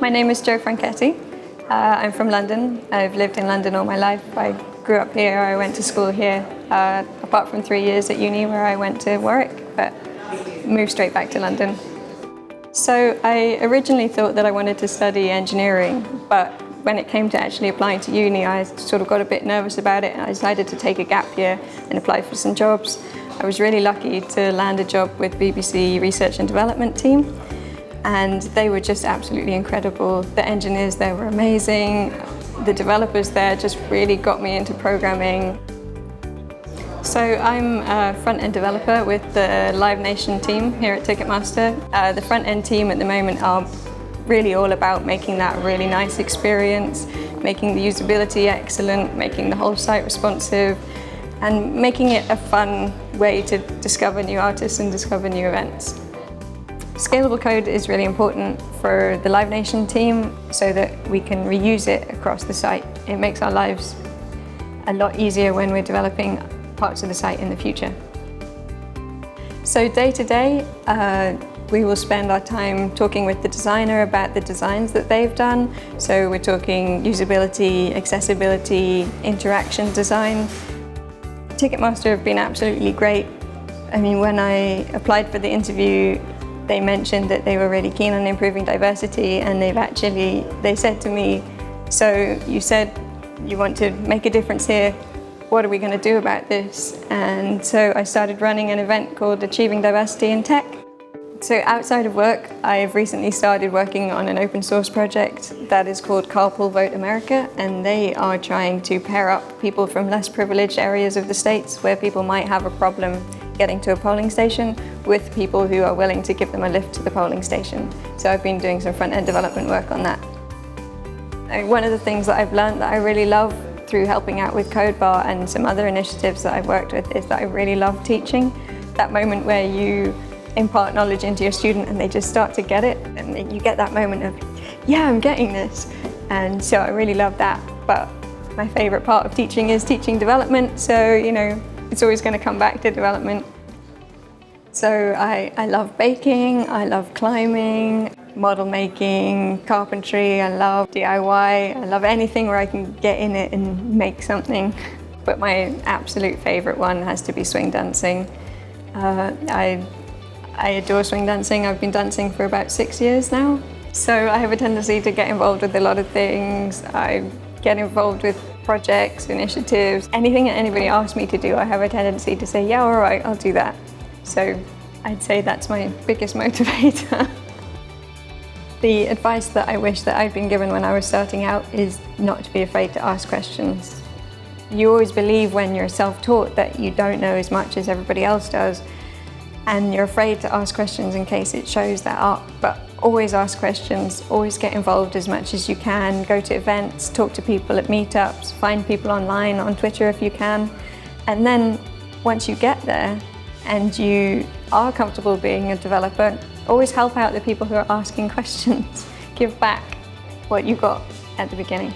My name is Jo Franchetti. I'm from London. I've lived in London all my life. I grew up here, I went to school here, apart from 3 years at uni where I went to Warwick, but moved straight back to London. So I originally thought that I wanted to study engineering, but when it came to actually applying to uni, I sort of got a bit nervous about it, and I decided to take a gap year and apply for some jobs. I was really lucky to land a job with BBC Research and Development team, and they were just absolutely incredible. The engineers there were amazing. The developers there just really got me into programming. So I'm a front-end developer with the Live Nation team here at Ticketmaster. The front-end team at the moment are really all about making that a really nice experience, making the usability excellent, making the whole site responsive, and making it a fun way to discover new artists and discover new events. Scalable code is really important for the Live Nation team so that we can reuse it across the site. It makes our lives a lot easier when we're developing parts of the site in the future. So day to day, we will spend our time talking with the designer about the designs that they've done. So we're talking usability, accessibility, interaction design. Ticketmaster have been absolutely great. I mean, when I applied for the interview, they mentioned that they were really keen on improving diversity, and they said to me, so you said you want to make a difference here, what are we going to do about this? And so I started running an event called Achieving Diversity in Tech. So outside of work, I've recently started working on an open source project that is called Carpool Vote America, and they are trying to pair up people from less privileged areas of the States where people might have a problem getting to a polling station with people who are willing to give them a lift to the polling station. So I've been doing some front-end development work on that. One of the things that I've learned that I really love through helping out with CodeBar and some other initiatives that I've worked with is that I really love teaching. That moment where you impart knowledge into your student and they just start to get it, and you get that moment of, yeah, I'm getting this. And so I really love that. But my favorite part of teaching is teaching development. So, you know, it's always going to come back to development. So I love baking, I love climbing, model making, carpentry, I love DIY, I love anything where I can get in it and make something. But my absolute favorite one has to be swing dancing. I adore swing dancing. I've been dancing for about 6 years now. So I have a tendency to get involved with a lot of things. I get involved with projects, initiatives, anything that anybody asks me to do, I have a tendency to say, yeah, all right, I'll do that. So I'd say that's my biggest motivator. The advice that I wish that I'd been given when I was starting out is not to be afraid to ask questions. You always believe when you're self-taught that you don't know as much as everybody else does, and you're afraid to ask questions in case it shows that up. But always ask questions, always get involved as much as you can, go to events, talk to people at meetups, find people online, on Twitter if you can. And then once you get there and you are comfortable being a developer, always help out the people who are asking questions. Give back what you got at the beginning.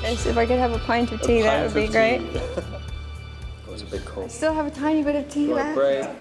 Yes, if I could have a pint of tea, that would be great. That was a big call. I still have a tiny bit of tea left.